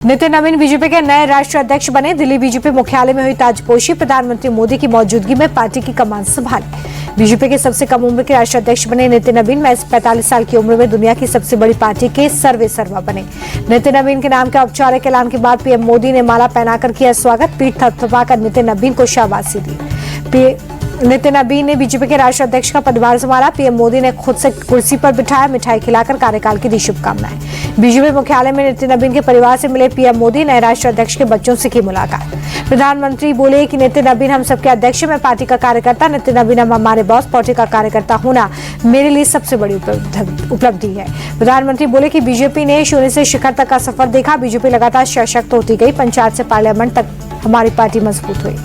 नितिन नवीन BJP के नए राष्ट्रीय अध्यक्ष बने। दिल्ली बीजेपी मुख्यालय में हुई ताजपोशी। प्रधानमंत्री मोदी की मौजूदगी में पार्टी की कमान संभाली। बीजेपी के सबसे कम उम्र के राष्ट्रीय अध्यक्ष बने नितिन नवीन। महज 45 साल की उम्र में दुनिया की सबसे बड़ी पार्टी के सर्वेसर्वा बने। नितिन नवीन के नाम के औपचारिक ऐलान के बाद पीएम मोदी ने माला पहनाकर किया स्वागत। पीठ थपथपाकर नितिन नवीन को शाबाशी दी। नितिन नवीन ने बीजेपी के राष्ट्रीय अध्यक्ष का पदभार संभाला। पीएम मोदी ने खुद से कुर्सी पर बिठाया, मिठाई खिलाकर कार्यकाल की दी शुभकामनाएं। बीजेपी मुख्यालय में नितिन नवीन के परिवार से मिले पीएम मोदी। नए राष्ट्रीय अध्यक्ष के बच्चों से की मुलाकात। प्रधानमंत्री बोले कि नितिन नवीन हम सबके अध्यक्ष, मैं पार्टी का कार्यकर्ता। नितिन नवीन हम हमारे बॉस। पार्टी का कार्यकर्ता होना मेरे लिए सबसे बड़ी उपलब्धि है। प्रधानमंत्री बोले कि बीजेपी ने शून्य से शिखर तक का सफर देखा। बीजेपी लगातार सशक्त होती गई। पंचायत से पार्लियामेंट तक हमारी पार्टी मजबूत हुई।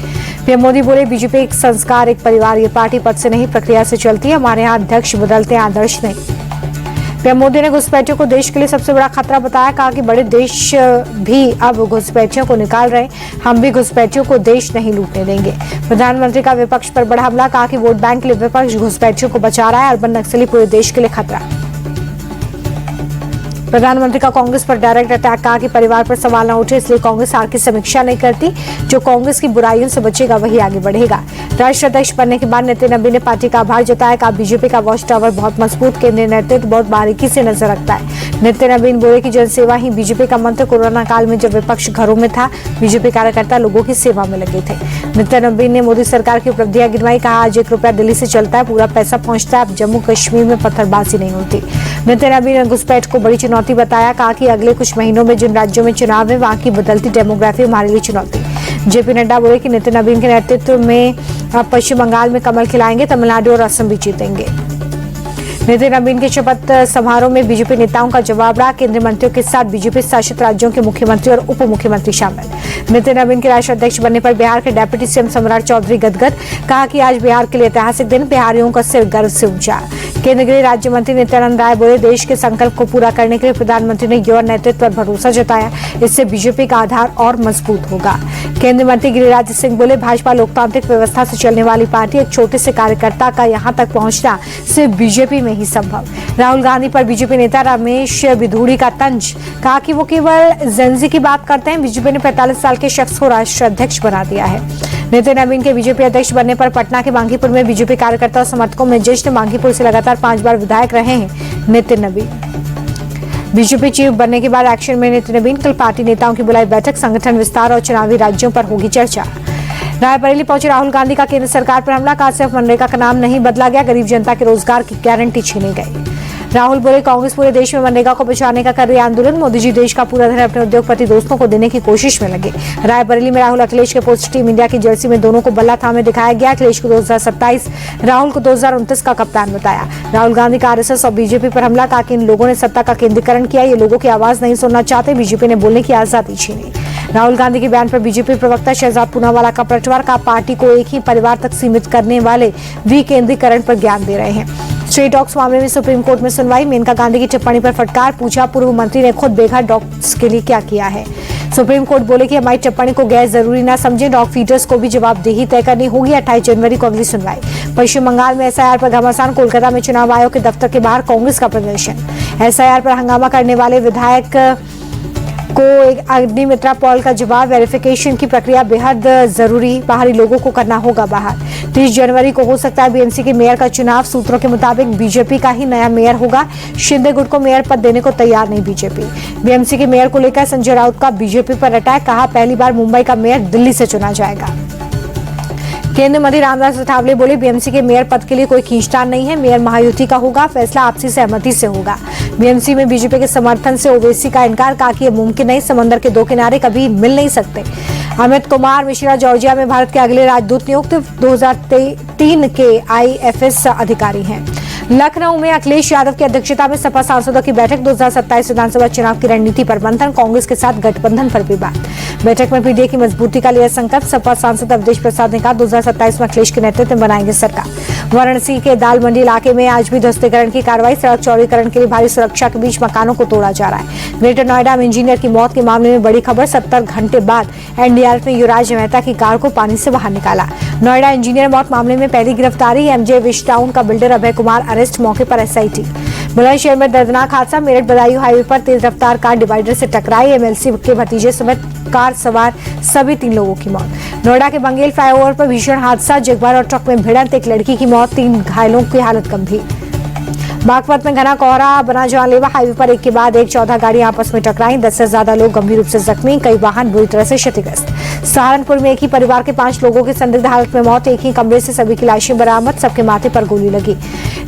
पीएम मोदी बोले बीजेपी एक संस्कार, एक परिवार। ये पार्टी पद से नहीं प्रक्रिया से चलती है। हमारे यहाँ अध्यक्ष बदलते हैं, आदर्श नहीं। पीएम मोदी ने घुसपैठियों को देश के लिए सबसे बड़ा खतरा बताया। कहा कि बड़े देश भी अब घुसपैठियों को निकाल रहे हैं। हम भी घुसपैठियों को देश नहीं लूटने देंगे। प्रधानमंत्री का विपक्ष पर बड़ा हमला। कहा कि वोट बैंक के लिए विपक्ष घुसपैठियों को बचा रहा है। अर्बन नक्सली पूरे देश के लिए खतरा। प्रधानमंत्री का कांग्रेस पर डायरेक्ट अटैक। कहा कि परिवार पर सवाल न उठे, इसलिए कांग्रेस हार की समीक्षा नहीं करती। जो कांग्रेस की बुराइयों से बचेगा वही आगे बढ़ेगा। राष्ट्रीय अध्यक्ष बनने के बाद नितिन नवीन ने पार्टी का आभार जताया। कहा बीजेपी का वॉच टावर बहुत मजबूत, केंद्रीय नेतृत्व बहुत बारीकी से नजर रखता है। नितिन नवीन बोले कि जनसेवा ही बीजेपी का मंत्र। कोरोना काल में जब विपक्ष घरों में था, बीजेपी कार्यकर्ता लोगों की सेवा में लगे थे। नितिन नवीन ने मोदी सरकार की उपलब्धियां गिनवाई। कहा आज 1 रुपया दिल्ली से चलता है, पूरा पैसा पहुंचता है। अब जम्मू कश्मीर में पत्थरबाजी नहीं होती। नितिन नवीन ने घुसपैठ को बड़ी चुनौती बताया। कहा कि अगले कुछ महीनों में जिन राज्यों में चुनाव है, वहां की बदलती डेमोग्राफी हमारे लिए चुनौती। जेपी नड्डा बोले कि नितिन नवीन के नेतृत्व में पश्चिम बंगाल में कमल खिलाएंगे, तमिलनाडु और असम भी जीतेंगे। नितिन नवीन के शपथ समारोह में बीजेपी नेताओं का जवाब रहा। केंद्रीय मंत्रियों के साथ बीजेपी शासित राज्यों के मुख्यमंत्री और उप मुख्यमंत्री शामिल। नितिन नवीन के राष्ट्रीय अध्यक्ष बनने पर बिहार के डिप्टी सीएम सम्राट चौधरी गदगद। कहा कि आज बिहार के लिए ऐतिहासिक दिन, बिहारियों का सिर गर्व से ऊंचा। केंद्रीय गृह राज्य मंत्री नित्यानंद राय बोले देश के संकल्प को पूरा करने के लिए प्रधानमंत्री ने युवा नेतृत्व पर भरोसा जताया। इससे बीजेपी का आधार और मजबूत होगा। केंद्रीय मंत्री गिरिराज सिंह बोले भाजपा लोकतांत्रिक व्यवस्था से चलने वाली पार्टी। एक छोटे से कार्यकर्ता का यहाँ तक पहुँचना सिर्फ बीजेपी में ही संभव। राहुल गांधी पर बीजेपी नेता रमेश बिधूड़ी का तंज। कहा कि वो केवल जेनजी की बात करते हैं। बीजेपी ने 45 साल के शख्स को राष्ट्रीय अध्यक्ष बना दिया है। नितिन नवीन के बीजेपी अध्यक्ष बनने पर पटना के मांगीपुर में बीजेपी कार्यकर्ता और समर्थकों में जश्न। मांगीपुर से लगातार 5 बार विधायक रहे हैं नितिन नवीन। बीजेपी चीफ बनने के बाद एक्शन में नितिन नवीन। कल पार्टी नेताओं की बुलाई बैठक। संगठन विस्तार और चुनावी राज्यों पर होगी चर्चा। रायबरेली पहुंचे राहुल गांधी का केंद्र सरकार पर हमला। कहा सिर्फ मनरेगा का नाम नहीं बदला गया, गरीब जनता के रोजगार की गारंटी छीनी गई। राहुल बोले कांग्रेस पूरे देश में मनरेगा को बचाने का कर रही आंदोलन। मोदी जी देश का पूरा धन अपने उद्योगपति दोस्तों को देने की कोशिश में लगे। रायबरेली में राहुल अखिलेश के पोस्ट टीम इंडिया की जर्सी में दोनों को बल्ला थामे दिखाया गया। अखिलेश को 2027, राहुल को 2029 का कप्तान बताया। राहुल गांधी का आरएसएस और बीजेपी पर हमला। कहा कि इन लोगों ने सत्ता का केंद्रीकरण किया। ये लोगों की आवाज नहीं सुनना चाहते। बीजेपी ने बोलने की आजादी छीनी। राहुल गांधी के बयान पर बीजेपी प्रवक्ता शहजाद पूनावाला का पलटवार। का पार्टी को एक ही परिवार तक सीमित करने वाले विकेंद्रीकरण पर ज्ञान दे रहे हैं। स्ट्रे डॉग्स मामले में सुप्रीम कोर्ट में सुनवाई। मेनका गांधी की टिप्पणी पर फटकार। पूछा पूर्व मंत्री ने खुद बेघर डॉग्स के लिए क्या किया है। सुप्रीम कोर्ट बोले कि हमारी टिप्पणी को गैर जरूरी ना समझे। डॉग फीडर्स को भी जवाबदेही तय करनी होगी। 28 जनवरी को अगली सुनवाई। पश्चिम बंगाल में एसआईआर पर घमासान। कोलकाता में चुनाव आयोग के दफ्तर के बाहर कांग्रेस का प्रदर्शन। एसआईआर पर हंगामा करने वाले विधायक को एक अग्निमित्रा पॉल का जवाब। वेरिफिकेशन की प्रक्रिया बेहद जरूरी, बाहरी लोगों को करना होगा बाहर। 30 जनवरी को हो सकता है बीएमसी के मेयर का चुनाव। सूत्रों के मुताबिक बीजेपी का ही नया मेयर होगा। शिंदे गुट को मेयर पद देने को तैयार नहीं बीजेपी। बीएमसी के मेयर को लेकर संजय राउत का बीजेपी पर अटैक। कहा पहली बार मुंबई का मेयर दिल्ली से चुना जाएगा। केंद्रीय मंत्री रामदास अठावले बोले बीएमसी के मेयर पद के लिए कोई खींचतान नहीं है। मेयर महायुति का होगा, फैसला आपसी सहमति से होगा। बीएमसी में बीजेपी के समर्थन से ओवैसी का इनकार। कहा कि यह मुमकिन नहीं, समंदर के दो किनारे कभी मिल नहीं सकते। अमित कुमार मिश्रा जॉर्जिया में भारत के अगले राजदूत नियुक्त। 2003 के आईएफएस अधिकारी हैं। लखनऊ में अखिलेश यादव की अध्यक्षता में सपा सांसदों की बैठक। 2027 विधानसभा चुनाव की रणनीति पर मंथन। कांग्रेस के साथ गठबंधन पर भी बात। बैठक में पीडीए की मजबूती का लिया संकल्प। सपा सांसद अवधेश प्रसाद ने कहा 2027 में अखिलेश के नेतृत्व में बनाएंगे सरकार। वाराणसी के दाल मंडी इलाके में आज भी ध्वस्तीकरण की कार्रवाई। सड़क चौड़ीकरण के लिए भारी सुरक्षा के बीच मकानों को तोड़ा जा रहा है। ग्रेटर नोएडा में इंजीनियर की मौत के मामले में बड़ी खबर। 70 घंटे बाद एनडीआरएफ ने युवराज मेहता की कार को पानी से बाहर निकाला। नोएडा इंजीनियर मौत मामले में पहली गिरफ्तारी। एमजे विश टाउन का बिल्डर अभय कुमार अरेस्ट। मौके पर एसआईटी। बुलंदशहर में दर्दनाक हादसा। मेरठ बदायूं हाईवे पर तेज रफ्तार कार डिवाइडर से टकराई। एमएलसी के भतीजे समेत कार सवार सभी 3 लोगों की मौत। नोएडा के बंगेल फ्लाईओवर पर भीषण हादसा। जगबार और ट्रक में भिड़ंत, एक लड़की की मौत, 3 घायलों की हालत गंभीर। बागपत में घना कोहरा बना जानलेवा। हाईवे पर एक के बाद एक 14 गाड़ियां आपस में टकराई। 10 से ज्यादा लोग गंभीर रूप से जख्मी, कई वाहन बुरी तरह से क्षतिग्रस्त। सहारनपुर में एक ही परिवार के 5 लोगों की संदिग्ध हालत में मौत। एक ही कमरे से सभी की लाशें बरामद, सबके माथे पर गोली लगी।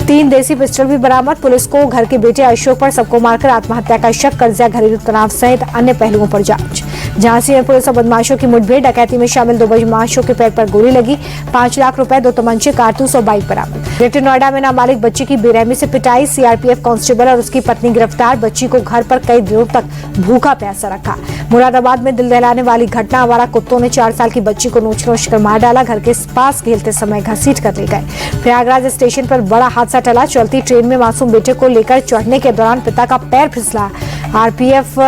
3 देसी पिस्टल भी बरामद। पुलिस को घर के बेटे अशोक पर सबको मारकर आत्महत्या का शक, कर्जा, घरेलू तनाव सहित अन्य पहलुओं पर जांच। झांसी में पुलिस और बदमाशों की मुठभेड़। डकैती में शामिल 2 बदमाशों के पैर पर गोली लगी। 5 लाख रुपए, 2 तमंचे, कारतूस और बाइक बरामद। ग्रेटर नोएडा में नाबालिग बच्ची की बेरहमी से पिटाई। सीआरपीएफ कांस्टेबल और उसकी पत्नी गिरफ्तार। बच्ची को घर पर कई दिनों तक भूखा प्यासा रखा। मुरादाबाद में दिल दहलाने वाली घटना। आवारा कुत्तों ने 4 साल की बच्ची को नोच कर मार डाला। घर के पास खेलते समय घसीट कर ले गए। प्रयागराज स्टेशन पर बड़ा हादसा टला। चलती ट्रेन में मासूम बेटे को लेकर चढ़ने के दौरान पिता का पैर फिसला। आरपीएफ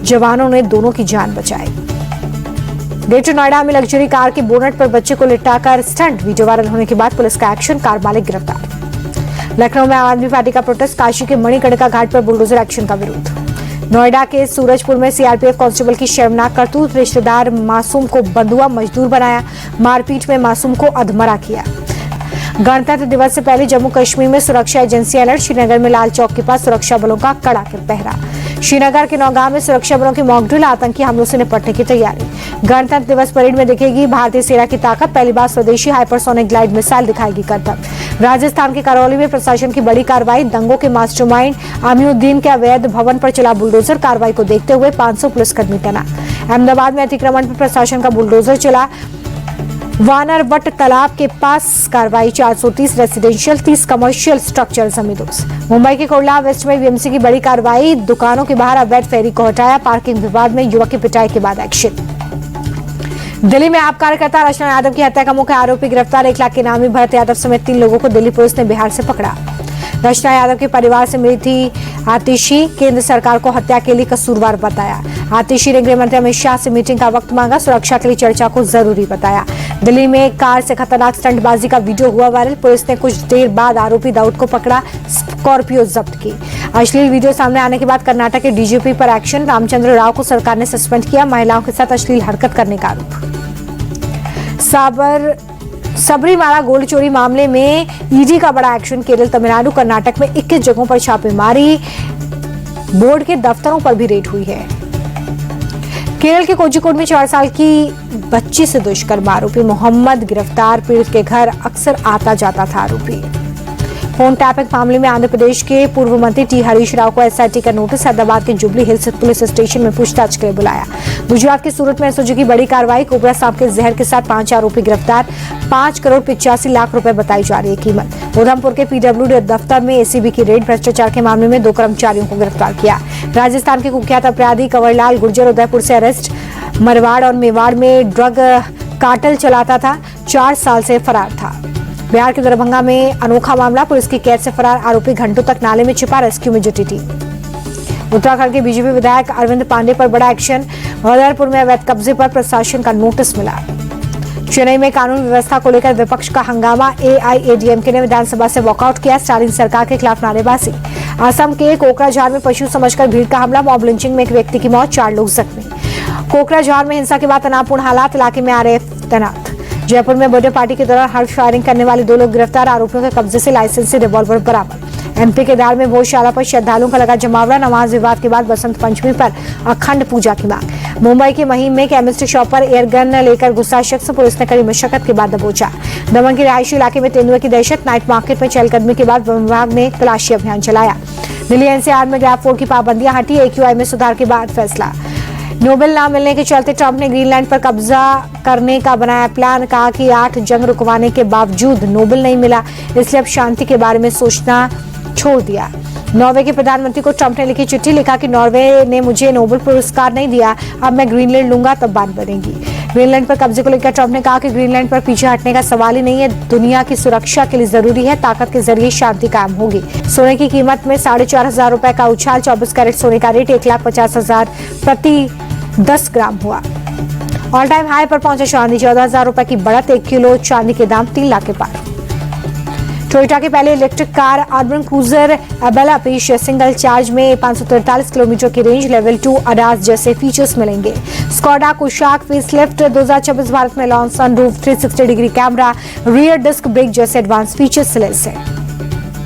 जवानों ने दोनों की जान बचाई। ग्रेटर नोएडा में लग्जरी कार के बोनट पर बच्चे को लिटाकर स्टंट। वीडियो वायरल होने के बाद पुलिस का एक्शन, कार मालिक गिरफ्तार। लखनऊ में आम आदमी पार्टी का प्रोटेस्ट। काशी के मणिकर्णिका घाट पर बुलडोजर एक्शन का विरोध। नोएडा के सूरजपुर में सीआरपीएफ कांस्टेबल की शर्मनाक करतूत। रिश्तेदार मासूम को बंधुआ मजदूर बनाया। मारपीट में मासूम को अधमरा किया। गणतंत्र दिवस से पहले जम्मू कश्मीर में सुरक्षा एजेंसियां अलर्ट। श्रीनगर में लाल चौक के पास सुरक्षा बलों का कड़ा पहरा। श्रीनगर के नौगांव में सुरक्षा बलों की मॉक ड्रिल। आतंकी हमलों से निपटने की तैयारी। गणतंत्र दिवस परेड में दिखेगी भारतीय सेना की ताकत। पहली बार स्वदेशी हाइपरसोनिक ग्लाइड मिसाइल दिखाएगी करतब। राजस्थान के करौली में प्रशासन की बड़ी कार्रवाई। दंगों के मास्टरमाइंड अमीउद्दीन के अवैध भवन पर चला बुलडोजर। कार्रवाई को देखते हुए 500 पुलिसकर्मी तैनात। अहमदाबाद में अतिक्रमण पर प्रशासन का बुलडोजर चला। वानरवट तालाब के पास कार्रवाई। 430 रेसिडेंशियल, 30 कमर्शियल स्ट्रक्चर जमींदोज। मुंबई के कुर्ला वेस्ट में बीएमसी की बड़ी कार्रवाई। दुकानों के बाहर अवैध फेरी को हटाया। पार्किंग विवाद में युवक की पिटाई के बाद एक्शन। दिल्ली में आप कार्यकर्ता रचना यादव की हत्या का मुख्य आरोपी गिरफ्तार। 1 लाख के इनामी भरत यादव समेत 3 लोगों को दिल्ली पुलिस ने बिहार से पकड़ा। रचना यादव के परिवार से मिली थी आतिशी। केंद्र सरकार को हत्या के लिए कसूरवार बताया। आतिशी ने गृह मंत्री अमित शाह से मीटिंग का वक्त मांगा। सुरक्षा के लिए चर्चा को जरूरी बताया। दिल्ली में कार से खतरनाक स्टंटबाजी का वीडियो हुआ वायरल। पुलिस ने कुछ देर बाद आरोपी दाऊद को पकड़ा। स्कॉर्पियो जब्त की। अश्लील वीडियो सामने आने के बाद कर्नाटक के डीजीपी पर एक्शन। रामचंद्र राव को सरकार ने सस्पेंड किया। महिलाओं के साथ अश्लील हरकत करने का आरोप। सबरीमाला गोल्ड चोरी मामले में ईडी का बड़ा एक्शन। केरल, तमिलनाडु, कर्नाटक में 21 जगहों पर छापेमारी। बोर्ड के दफ्तरों पर भी रेड हुई है। केरल के कोझिकोड में 4 साल की बच्ची से दुष्कर्म। आरोपी मोहम्मद गिरफ्तार। पीड़ित के घर अक्सर आता जाता था आरोपी। फोन टैपिंग मामले में आंध्र प्रदेश के पूर्व मंत्री टी हरीश राव को एसआईटी का नोटिस। हैदराबाद के जुबली हिल्स पुलिस स्टेशन में पूछताछ के लिए बुलाया। गुजरात के सूरत में एसओजी की बड़ी कार्रवाई। कोबरा सांप के जहर के साथ 5 आरोपी गिरफ्तार। 5 करोड़ 85 लाख रुपए बताई जा रही है कीमत। उधमपुर के पीडब्ल्यूडी दफ्तर में एसीबी की रेड। भ्रष्टाचार के मामले में 2 कर्मचारियों को गिरफ्तार किया। राजस्थान के कुख्यात अपराधी कंवरलाल गुर्जर उदयपुर से अरेस्ट। मरवाड़ और मेवाड़ में ड्रग कार्टेल चलाता था। 4 साल से फरार था। बिहार के दरभंगा में अनोखा मामला। पुलिस की कैद से फरार आरोपी घंटों तक नाले में छिपा। रेस्क्यू में जुटी टीम। उत्तराखंड के बीजेपी विधायक अरविंद पांडे पर बड़ा एक्शन। बदरपुर में अवैध कब्जे पर प्रशासन का नोटिस मिला। चेन्नई में कानून व्यवस्था को लेकर विपक्ष का हंगामा। एआईएडीएमके ने विधानसभा से वॉकआउट किया। स्टालिन सरकार के खिलाफ नारेबाजी। असम के कोकराझार में पशु समझकर भीड़ का हमला। मॉब लिंचिंग में एक व्यक्ति की मौत, 4 लोग जख्मी। कोकराझार में हिंसा के बाद तनावपूर्ण हालात। इलाके में आरएएफ तैनात। जयपुर में बर्थडे पार्टी के दौरान हर्ष फायरिंग करने वाले 2 लोग गिरफ्तार। आरोपियों के कब्जे से लाइसेंसी रिवॉल्वर बरामद। एमपी के धार में भोजशाला पर श्रद्धालुओं का लगा जमावड़ा। नमाज विवाद के बाद बसंत पंचमी पर अखंड पूजा की मांग। मुंबई के महिम में केमिस्ट शॉप पर एयरगन लेकर घुसा शख्स। पुलिस ने कड़ी मशक्कत के बाद दबोचा। दमन के रिहायशी इलाके में तेंदुए की दहशत। नाइट मार्केट में चहलकदमी के बाद वन विभाग ने तलाशी अभियान चलाया। दिल्ली एनसीआर में ग्रैब 4 की पाबंदियां हटी। एक्यूआई में सुधार के बाद फैसला। नोबेल ना मिलने के चलते ट्रंप ने ग्रीनलैंड पर कब्जा करने का बनाया प्लान। कहा कि 8 जंग रुकवाने के बावजूद नोबेल नहीं मिला, इसलिए अब शांति के बारे में सोचना छोड़ दिया। नॉर्वे के प्रधानमंत्री को ट्रंप ने लिखी चिट्ठी। लिखा कि नॉर्वे ने मुझे नोबेल पुरस्कार नहीं दिया, अब मैं ग्रीनलैंड लूंगा तब बात बनेगी। ग्रीनलैंड पर कब्जे को लेकर ट्रंप ने कहा कि ग्रीनलैंड पर पीछे हटने का सवाल ही नहीं है। दुनिया की सुरक्षा के लिए जरूरी है। ताकत के जरिए शांति कायम होगी। सोने की कीमत में 4,500 रुपए का उछाल। 24 कैरेट सोने का रेट 1,50,000 प्रति 10 ग्राम हुआ। ऑल टाइम हाई पर पहुंचे चांदी। 14,000 रुपए की बढ़त। 1 किलो चांदी के दाम 3 लाख के पार। टोयोटा की पहले electric car urban cruiser Ebella पेश, सिंगल चार्ज में 543 किलोमीटर की रेंज, लेवल 2 अडास जैसे फीचर्स मिलेंगे। स्कोडा कुशाक फेसलिफ्ट 2024 भारत में launch, sunroof, 360 degree camera, rear disc brake जैसे एडवांस फीचर्स से लैस है।